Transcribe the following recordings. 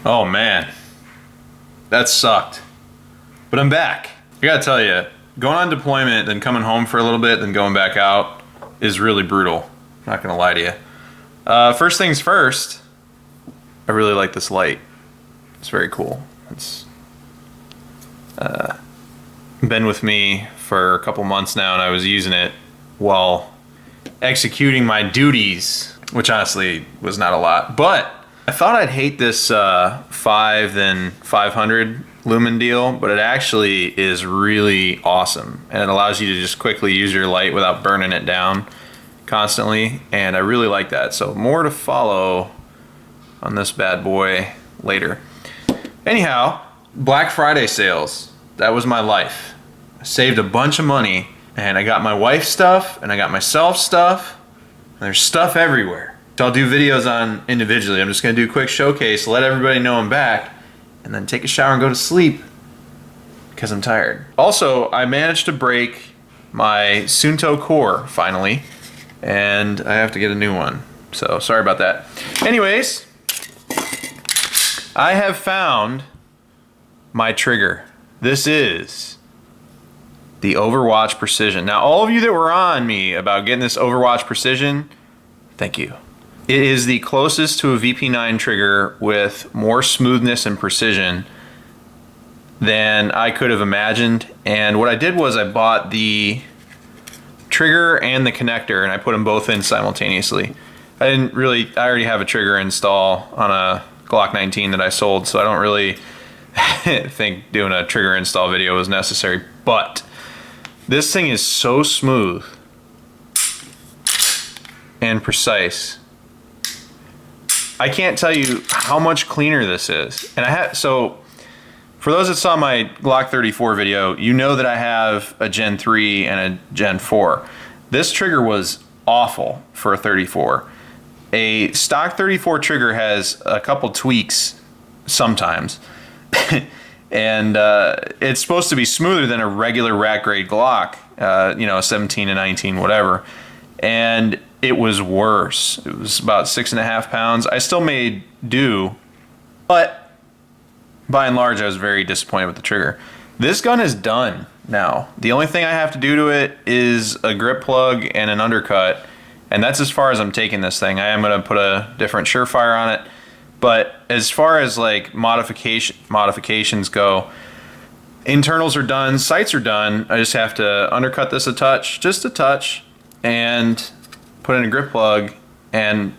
Oh man, that sucked. But I'm back. I gotta tell you, going on deployment, then coming home for a little bit, then going back out is really brutal. Not gonna lie to you. First things first, I really like this light. It's very cool. It's been with me for a couple months now, and I was using it while executing my duties, which honestly was not a lot. But I thought I'd hate this 5 then 500 lumen deal, but it actually is really awesome, and it allows you to just quickly use your light without burning it down constantly, and I really like that. So more to follow on this bad boy later. Anyhow, Black Friday sales, that was my life. I saved a bunch of money, and I got my wife stuff, and I got myself stuff, and there's stuff everywhere. So I'll do videos on individually. I'm just gonna do a quick showcase, let everybody know I'm back, and then take a shower and go to sleep because I'm tired. Also, I managed to break my Sunto core finally, and I have to get a new one. So sorry about that. Anyways, I have found my trigger. This is the Overwatch Precision. Now, all of you that were on me about getting this Overwatch Precision, thank you. It is the closest to a VP9 trigger with more smoothness and precision than I could have imagined. And what I did was I bought the trigger and the connector, and I put them both in simultaneously. I already have a trigger install on a Glock 19 that I sold, so I don't really think doing a trigger install video was necessary. But this thing is so smooth and precise. I can't tell you how much cleaner this is. And so for those that saw my Glock 34 video, you know that I have a Gen 3 and a Gen 4. This trigger was awful for a 34. A stock 34 trigger has a couple tweaks sometimes. And it's supposed to be smoother than a regular rack grade Glock, you know, a 17 to 19, whatever. And it was worse. It was about 6.5 pounds. I still made do, but by and large, I was very disappointed with the trigger. This gun is done now. The only thing I have to do to it is a grip plug and an undercut, and that's as far as I'm taking this thing. I am gonna put a different Surefire on it, but as far as like modifications go, internals are done, sights are done. I just have to undercut this a touch, just a touch, and put in a grip plug, and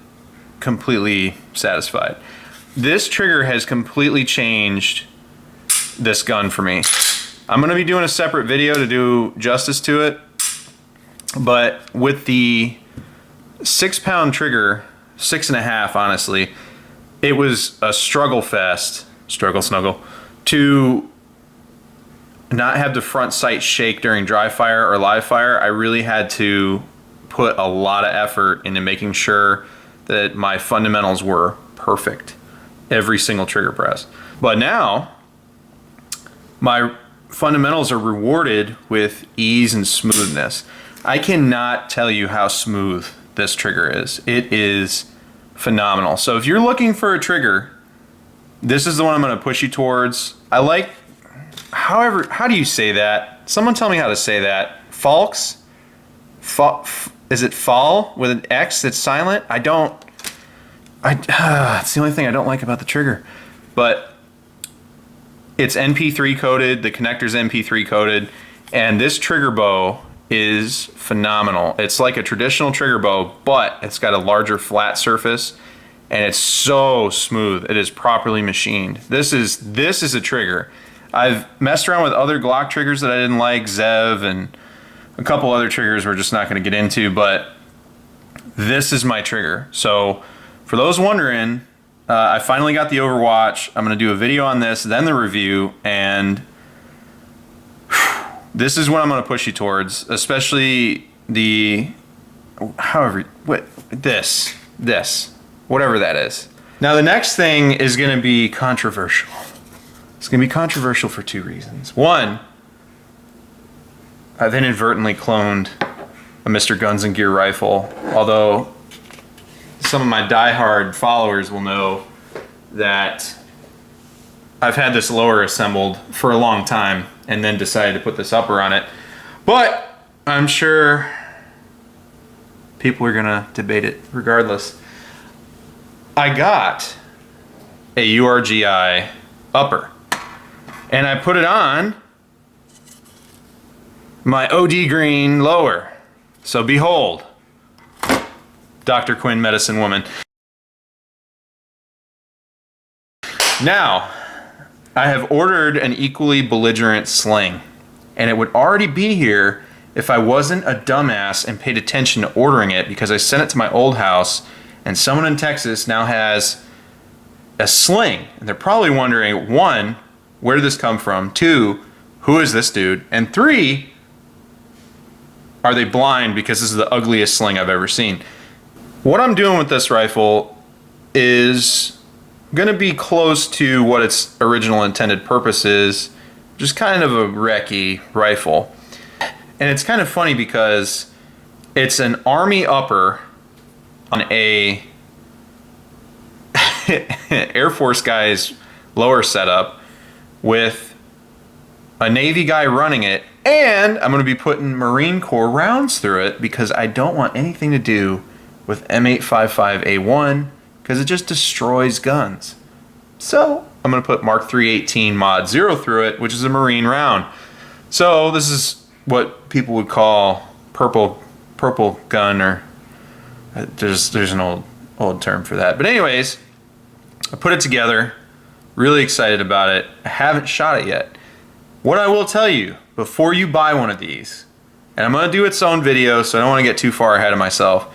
completely satisfied. This trigger has completely changed this gun for me. I'm gonna be doing a separate video to do justice to it, but with the 6-pound trigger, 6.5 honestly, it was a struggle fest, struggle snuggle, to not have the front sight shake during dry fire or live fire. I really had to put a lot of effort into making sure that my fundamentals were perfect every single trigger press. But now my fundamentals are rewarded with ease and smoothness. I cannot tell you how smooth this trigger is. It is phenomenal. So if you're looking for a trigger, this is the one I'm going to push you towards. I like, however, how do you say that? Someone tell me how to say that. Falx? Is it fall with an X that's silent? It's the only thing I don't like about the trigger. But it's NP3 coated, the connector's NP3 coated, and this trigger bow is phenomenal. It's like a traditional trigger bow, but it's got a larger flat surface, and it's so smooth. It is properly machined. This is a trigger. I've messed around with other Glock triggers that I didn't like, Zev, and a couple other triggers we're just not going to get into, but this is my trigger. So for those wondering, I finally got the Overwatch. I'm going to do a video on this, then the review, and this is what I'm going to push you towards, especially whatever that is. Now the next thing is going to be controversial. It's going to be controversial for two reasons. One, I've inadvertently cloned a Mr. Guns and Gear rifle, although some of my diehard followers will know that I've had this lower assembled for a long time and then decided to put this upper on it. But I'm sure people are gonna debate it regardless. I got a URGI upper and I put it on my OD green lower. So behold, Dr. Quinn, medicine woman. Now, I have ordered an equally belligerent sling, and it would already be here if I wasn't a dumbass and paid attention to ordering it, because I sent it to my old house and someone in Texas now has a sling. And they're probably wondering, one, where did this come from? Two, who is this dude? And three, are they blind because this is the ugliest sling I've ever seen? What I'm doing with this rifle is going to be close to what its original intended purpose is, just kind of a recce rifle. And it's kind of funny because it's an Army upper on a Air Force guy's lower setup with a Navy guy running it, and I'm going to be putting Marine Corps rounds through it because I don't want anything to do with M855A1 because it just destroys guns. So I'm going to put Mark 318 Mod 0 through it, which is a Marine round. So this is what people would call purple gun, or there's an old term for that. But anyways, I put it together, really excited about it. I haven't shot it yet. What I will tell you, before you buy one of these, and I'm going to do its own video, so I don't want to get too far ahead of myself.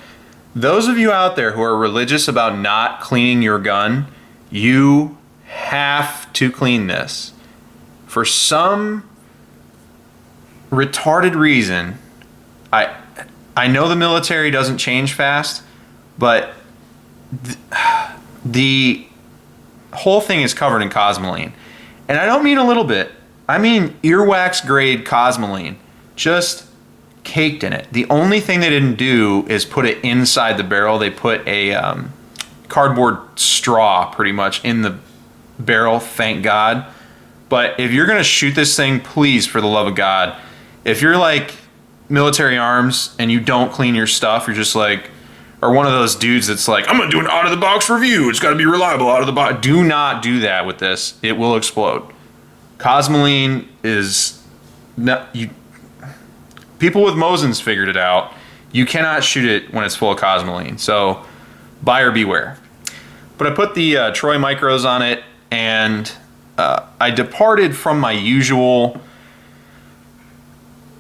Those of you out there who are religious about not cleaning your gun, you have to clean this. For some retarded reason, I know the military doesn't change fast, but the whole thing is covered in cosmoline. And I don't mean a little bit. I mean earwax grade cosmoline. Just caked in it. The only thing they didn't do is put it inside the barrel. They put a cardboard straw pretty much in the barrel, thank God. But if you're gonna shoot this thing, please, for the love of God, if you're like military arms and you don't clean your stuff, you're just like, or one of those dudes that's like, I'm gonna do an out of the box review, it's gotta be reliable out of the box. Do not do that with this. It will explode. Cosmoline is not, people with Mosins figured it out. You cannot shoot it when it's full of cosmoline. So buyer beware. But I put the Troy Micros on it, and I departed from my usual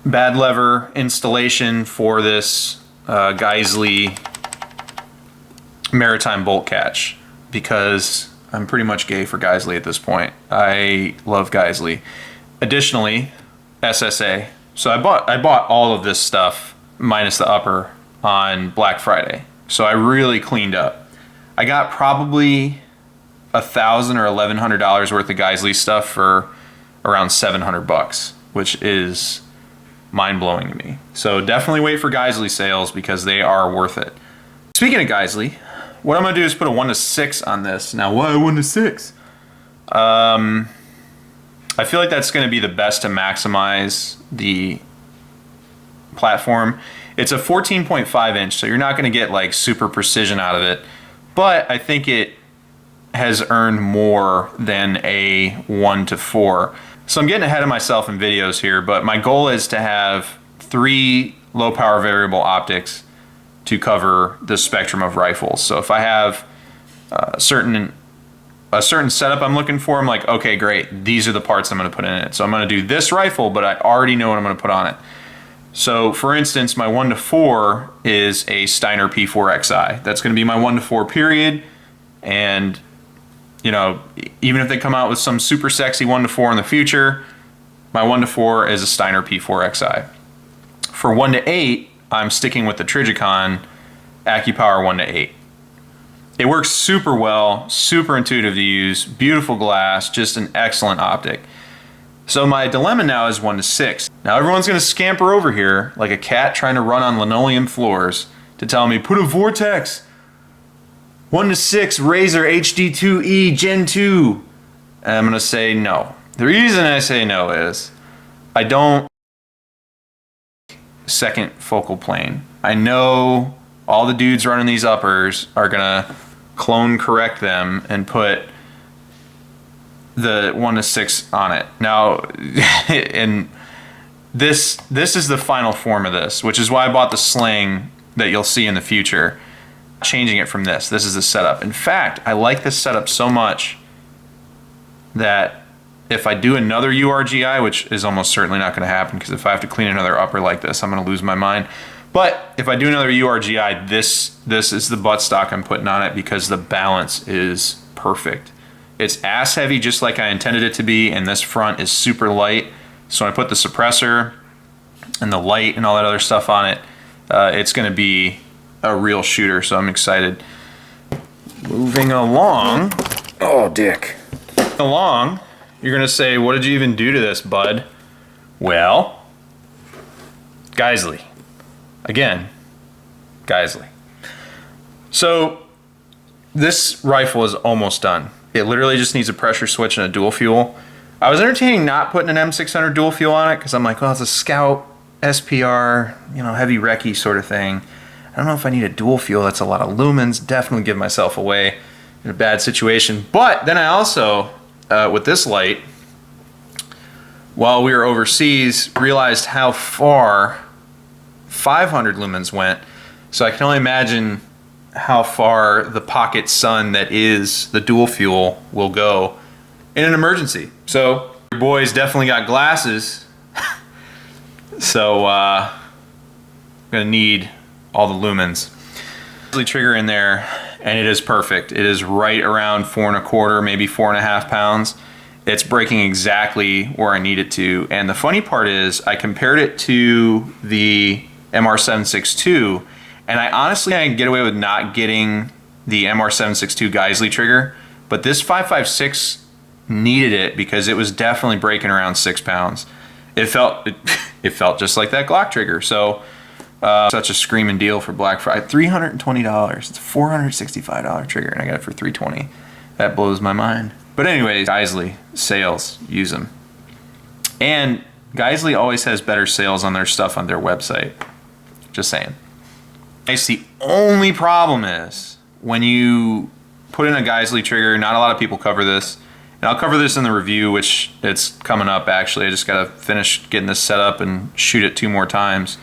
bad lever installation for this Geisley maritime bolt catch, because I'm pretty much gay for Geisley at this point. I love Geisley. Additionally, SSA. So I bought all of this stuff minus the upper on Black Friday. So I really cleaned up. I got probably $1,000 or $1,100 worth of Geisley stuff for around $700, which is mind-blowing to me. So definitely wait for Geisley sales because they are worth it. Speaking of Geisley, what I'm gonna do is put a 1:6 on this. Now, why 1:6? I feel like that's gonna be the best to maximize the platform. It's a 14.5 inch, so you're not gonna get like super precision out of it, but I think it has earned more than a 1:4. So I'm getting ahead of myself in videos here, but my goal is to have 3 low power variable optics to cover the spectrum of rifles. So if I have a certain setup I'm looking for, I'm like, okay, great, these are the parts I'm gonna put in it. So I'm gonna do this rifle, but I already know what I'm gonna put on it. So for instance, my 1:4 is a Steiner P4XI. That's gonna be my 1:4 period. And you know, even if they come out with some super sexy 1:4 in the future, my 1:4 is a Steiner P4XI. For 1:8, I'm sticking with the Trijicon AccuPower 1:8. It works super well, super intuitive to use, beautiful glass, just an excellent optic. So my dilemma now is 1:6. Now everyone's gonna scamper over here like a cat trying to run on linoleum floors to tell me, put a Vortex 1:6 Razor HD2E Gen 2. And I'm gonna say no. The reason I say no is I don't second focal plane. I know all the dudes running these uppers are gonna clone correct them and put the 1-6 on it. Now, and this is the final form of this, which is why I bought the sling that you'll see in the future. Changing it from this. This is the setup. In fact, I like this setup so much that if I do another URGI, which is almost certainly not going to happen, because if I have to clean another upper like this, I'm going to lose my mind. But if I do another URGI, this is the buttstock I'm putting on it, because the balance is perfect. It's ass heavy just like I intended it to be, and this front is super light. So when I put the suppressor and the light and all that other stuff on it, it's going to be a real shooter, so I'm excited. Moving along. Oh, dick. Along, you're going to say, what did you even do to this, bud? Well, Geisley. Again, Geisley. So this rifle is almost done. It literally just needs a pressure switch and a dual fuel. I was entertaining not putting an M600 dual fuel on it because I'm like, well, it's a Scout SPR, you know, heavy recce sort of thing. I don't know if I need a dual fuel. That's a lot of lumens. Definitely give myself away in a bad situation. But then I also, with this light, while we were overseas, realized how far 500 lumens went. So I can only imagine how far the pocket sun that is the dual fuel will go in an emergency. So your boy's definitely got glasses. So I'm gonna need all the lumens. Trigger in there, and it is perfect. It is right around 4.25, maybe 4.5 pounds. It's breaking exactly where I need it to. And the funny part is I compared it to the MR762, and I honestly can get away with not getting the MR762 Geisley trigger, but this 5.56 needed it because it was definitely breaking around 6 pounds. It felt just like that Glock trigger. So such a screaming deal for Black Friday. $320. It's a $465 trigger, and I got it for $320. That blows my mind. But anyways, Geisley sales, use them. And Geisley always has better sales on their stuff on their website. Just saying. The only problem is when you put in a Geisley trigger, not a lot of people cover this. And I'll cover this in the review, which it's coming up actually. I just gotta finish getting this set up and shoot it 2 more times.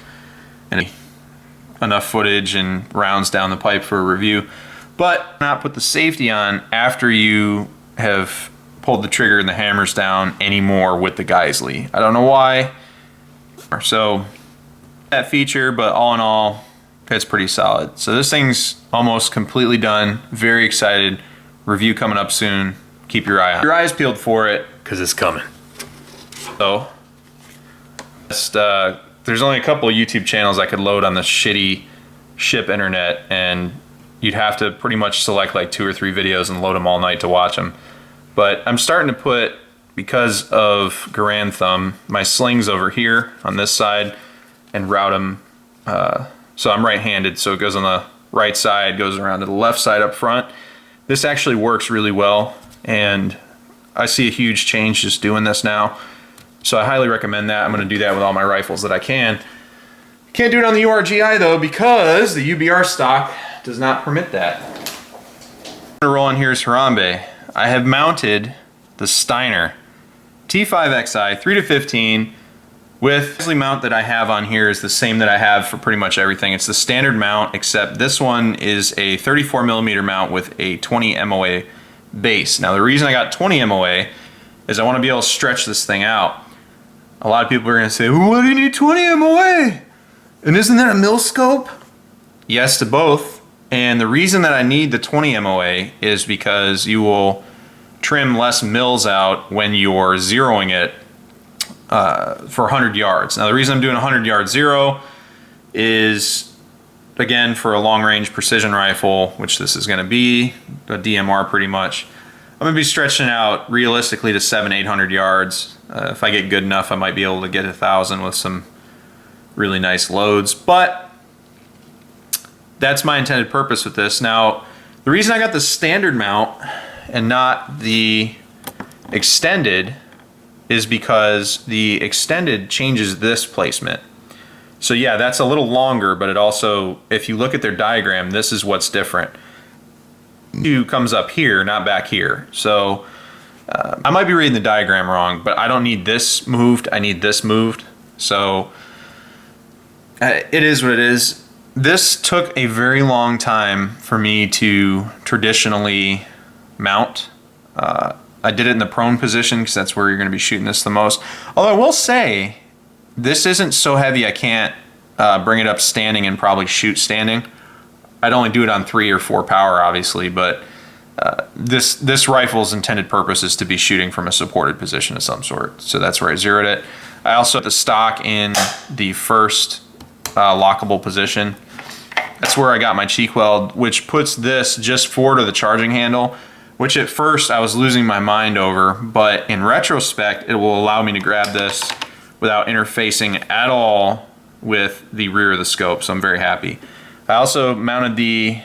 And enough footage and rounds down the pipe for a review. But not put the safety on after you have pulled the trigger and the hammers down anymore with the Geisley. I don't know why. So that feature, but all in all, it's pretty solid. So this thing's almost completely done. Very excited. Review coming up soon. Keep your eye on it. Your eyes peeled for it, because it's coming. So, just, there's only a couple of YouTube channels I could load on the shitty ship internet, and you'd have to pretty much select like 2 or 3 videos and load them all night to watch them. But I'm starting to put, because of Garand Thumb, my slings over here on this side and route them. So I'm right-handed, so it goes on the right side, goes around to the left side up front. This actually works really well, and I see a huge change just doing this now. So I highly recommend that. I'm going to do that with all my rifles that I can. Can't do it on the URGI though, because the UBR stock does not permit that. I'm going to roll in here is Harambe. I have mounted the Steiner T5XI 3-15 with the mount that I have on here is the same that I have for pretty much everything. It's the standard mount, except this one is a 34mm mount with a 20 MOA base. Now the reason I got 20 MOA is I want to be able to stretch this thing out. A lot of people are going to say, well, why do you need 20 MOA? And isn't that a mil scope? Yes to both. And the reason that I need the 20 MOA is because you will trim less mils out when you're zeroing it for 100 yards. Now the reason I'm doing 100 yard zero is, again, for a long range precision rifle, which this is going to be, a DMR pretty much, I'm going to be stretching out realistically to 700-800 yards. If I get good enough, I might be able to get 1,000 with some really nice loads, but that's my intended purpose with this. Now, the reason I got the standard mount and not the extended is because the extended changes this placement. So yeah, that's a little longer, but it also, if you look at their diagram, this is what's different. Two comes up here, not back here. So I might be reading the diagram wrong, but I don't need this moved, I need this moved. So it is what it is. This took a very long time for me to traditionally mount. I did it in the prone position because that's where you're going to be shooting this the most. Although I will say, this isn't so heavy I can't bring it up standing and probably shoot standing. I'd only do it on 3 or 4 power, obviously, but this rifle's intended purpose is to be shooting from a supported position of some sort. So that's where I zeroed it. I also put the stock in the first lockable position. That's where I got my cheek weld, which puts this just forward of the charging handle, which at first I was losing my mind over, but in retrospect, it will allow me to grab this without interfacing at all with the rear of the scope, so I'm very happy. I also mounted the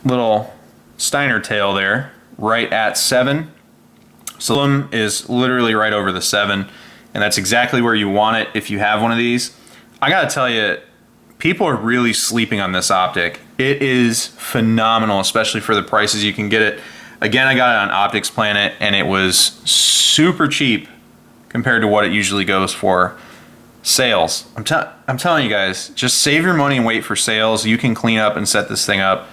little Steiner tail there right at 7. So them is literally right over the 7, and that's exactly where you want it if you have one of these. I gotta tell you, people are really sleeping on this optic. It is phenomenal, especially for the prices you can get it. Again, I got it on Optics Planet, and it was super cheap compared to what it usually goes for. Sales. I'm telling you guys, just save your money and wait for sales. You can clean up and set this thing up.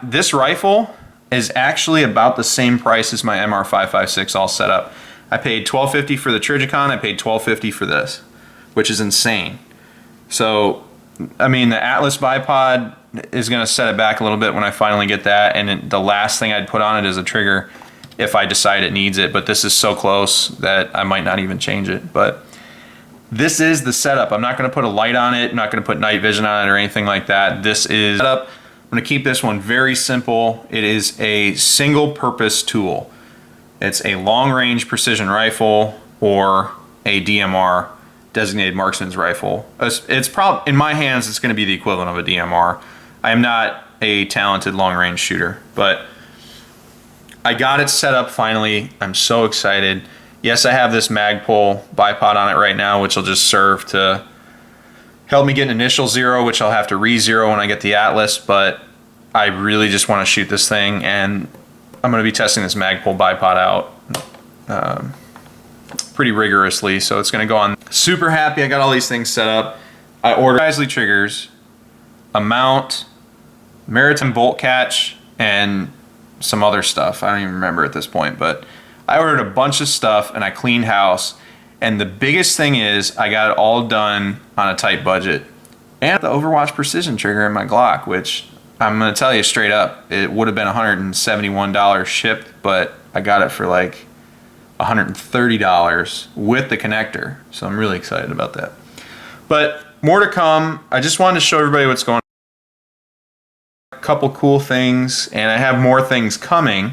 This rifle is actually about the same price as my MR556 all set up. I paid $1250 for the Trigicon, I paid $1250 for this, which is insane. So, I mean, the Atlas bipod is going to set it back a little bit when I finally get that, and the last thing I'd put on it is a trigger if I decide it needs it, but this is so close that I might not even change it. But this is the setup. I'm not going to put a light on it, I'm not going to put night vision on it or anything like that. This is setup. I'm going to keep this one very simple. It is a single purpose tool. It's a long range precision rifle or a DMR, designated marksman's rifle. It's probably, in my hands, it's going to be the equivalent of a DMR. I am not a talented long range shooter, but I got it set up finally. I'm so excited. Yes, I have this Magpul bipod on it right now, which will just serve to help me get an initial zero, which I'll have to re-zero when I get the Atlas, but I really just want to shoot this thing, and I'm going to be testing this Magpul bipod out pretty rigorously, so it's going to go on. Super happy I got all these things set up. I ordered Isley triggers, a mount, maritime bolt catch, and some other stuff. I don't even remember at this point, but I ordered a bunch of stuff and I cleaned house. And the biggest thing is I got it all done on a tight budget. And the Overwatch Precision trigger in my Glock, which I'm going to tell you straight up, it would have been $171 shipped, but I got it for like $130 with the connector. So I'm really excited about that. But more to come. I just wanted to show everybody what's going on. A couple cool things, and I have more things coming.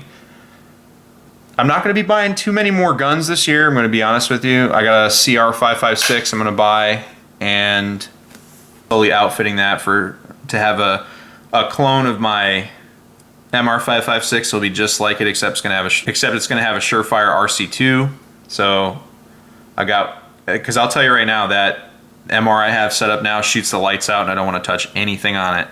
I'm not going to be buying too many more guns this year, I'm going to be honest with you. I got a CR556 I'm going to buy, and slowly outfitting that to have a clone of my MR556. Will be just like it, except it's going to have a Surefire RC2. So I got, because I'll tell you right now, that MR I have set up now shoots the lights out, and I don't want to touch anything on it.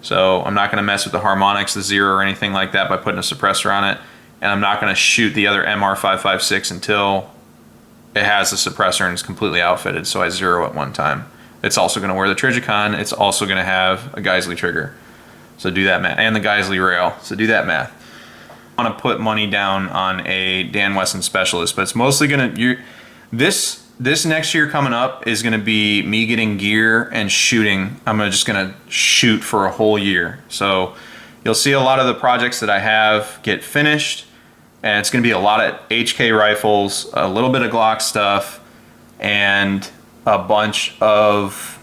So I'm not going to mess with the harmonics, the zero, or anything like that by putting a suppressor on it. And I'm not going to shoot the other MR556 until it has a suppressor and is completely outfitted, so I zero at one time. It's also going to wear the Trigicon. It's also going to have a Geisley trigger. So do that math. And the Geisley rail. So do that math. I want to put money down on a Dan Wesson Specialist, but it's mostly going to... This next year coming up is going to be me getting gear and shooting. I'm just going to shoot for a whole year. So you'll see a lot of the projects that I have get finished. And it's going to be a lot of HK rifles, a little bit of Glock stuff, and a bunch of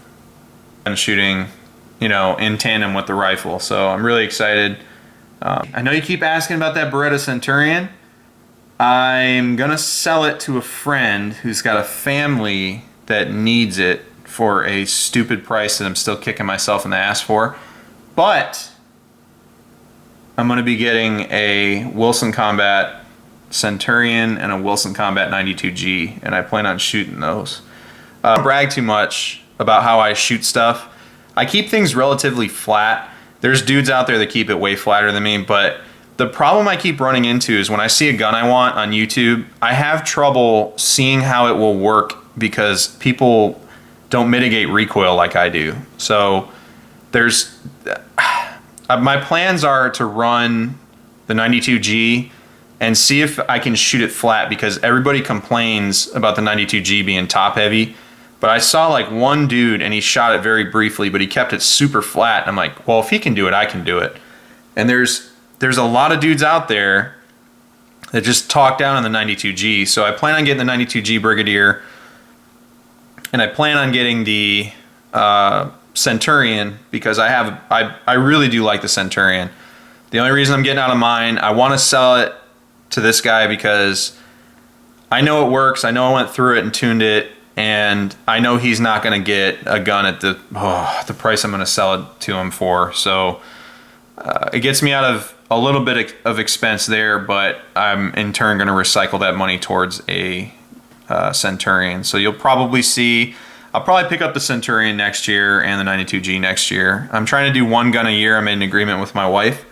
shooting, in tandem with the rifle. So I'm really excited. I know you keep asking about that Beretta Centurion. I'm going to sell it to a friend who's got a family that needs it for a stupid price that I'm still kicking myself in the ass for. But I'm going to be getting a Wilson Combat Centurion and a Wilson Combat 92G, and I plan on shooting those. I don't brag too much about how I shoot stuff. I keep things relatively flat. There's dudes out there that keep it way flatter than me, but the problem I keep running into is when I see a gun I want on YouTube, I have trouble seeing how it will work because people don't mitigate recoil like I do. So there's my plans are to run the 92G and see if I can shoot it flat, because everybody complains about the 92G being top heavy. But I saw like one dude and he shot it very briefly, but he kept it super flat. And I'm like, well, if he can do it, I can do it. And there's a lot of dudes out there that just talk down on the 92G. So I plan on getting the 92G Brigadier, and I plan on getting the Centurion because I really do like the Centurion. The only reason I'm getting out of mine, I want to sell it to this guy because I know it works. I know I went through it and tuned it, and I know he's not going to get a gun at the price I'm going to sell it to him for. So it gets me out of a little bit of expense there, but I'm in turn going to recycle that money towards a Centurion. So you'll probably see, I'll probably pick up the Centurion next year and the 92G next year. I'm trying to do one gun a year. I made an agreement with my wife,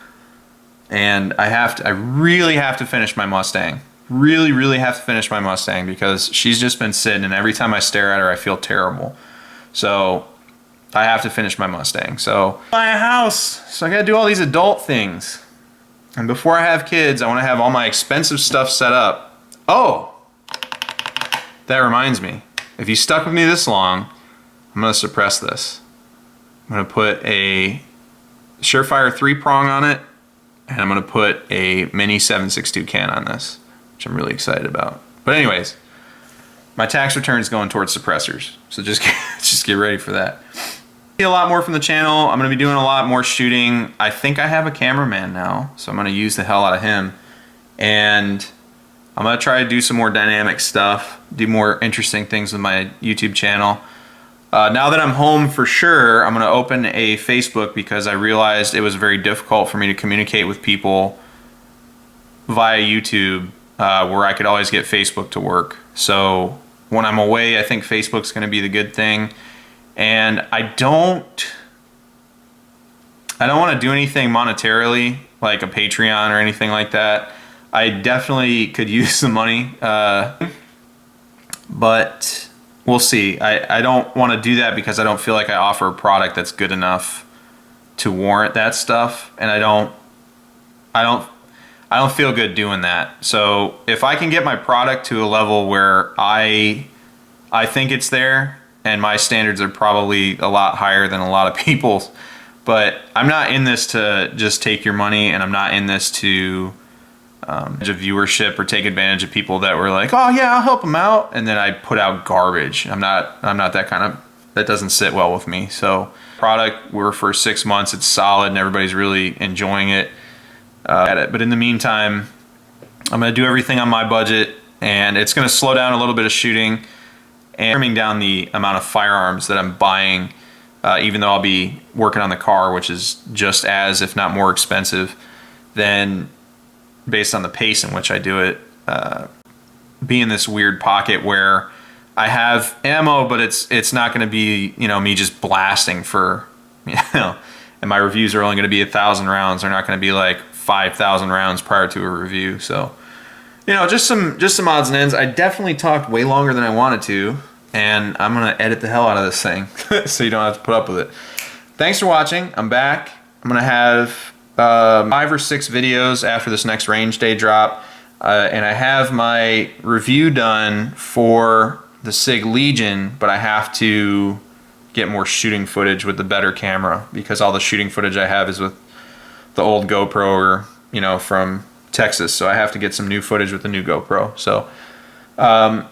and I really have to finish my Mustang. Really have to finish my Mustang because she's just been sitting, and every time I stare at her I feel terrible. So I have to finish my Mustang. So buy a house, so I gotta do all these adult things. And before I have kids, I want to have all my expensive stuff set up. Oh, that reminds me. If you stuck with me this long, I'm gonna suppress this. I'm gonna put a Surefire 3-prong on it, and I'm gonna put a mini 7.62 can on this, which I'm really excited about. But anyways, my tax return is going towards suppressors, so just get ready for that. See a lot more from the channel. I'm going to be doing a lot more shooting. I think I have a cameraman now, so I'm going to use the hell out of him. And I'm going to try to do some more dynamic stuff, do more interesting things with my YouTube channel. Now that I'm home for sure, I'm going to open a Facebook because I realized it was very difficult for me to communicate with people via YouTube, where I could always get Facebook to work. So when I'm away, I think Facebook's going to be the good thing. And I don't want to do anything monetarily, like a Patreon or anything like that. I definitely could use the money, but we'll see. I don't want to do that because I don't feel like I offer a product that's good enough to warrant that stuff, and I don't feel good doing that. So if I can get my product to a level where I think it's there, and my standards are probably a lot higher than a lot of people's, but I'm not in this to just take your money, and I'm not in this to viewership or take advantage of people that were like, oh yeah, I'll help them out, and then I put out garbage. I'm not that kind of, that doesn't sit well with me. So product, we're for 6 months, it's solid, and everybody's really enjoying it. But in the meantime, I'm going to do everything on my budget, and it's going to slow down a little bit of shooting and trimming down the amount of firearms that I'm buying, even though I'll be working on the car, which is just as, if not more expensive, then based on the pace in which I do it, be in this weird pocket where I have ammo, but it's not going to be, me just blasting for, and my reviews are only going to be 1,000 rounds. They're not going to be like 5,000 rounds prior to a review. So, just some odds and ends. I definitely talked way longer than I wanted to, and I'm going to edit the hell out of this thing so you don't have to put up with it. Thanks for watching. I'm back. I'm going to have 5 or 6 videos after this next range day drop, and I have my review done for the SIG Legion, but I have to get more shooting footage with the better camera because all the shooting footage I have is with the old GoPro or, from Texas, so I have to get some new footage with the new GoPro. So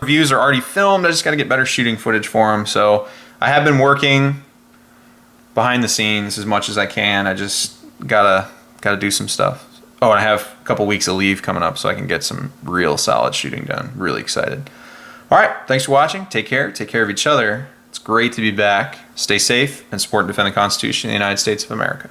reviews are already filmed. I just got to get better shooting footage for them. So I have been working behind the scenes as much as I can. I just gotta do some stuff. Oh, and I have a couple weeks of leave coming up so I can get some real solid shooting done. Really excited. All right, thanks for watching. Take care of each other. It's great to be back. Stay safe and support and defend the Constitution of the United States of America.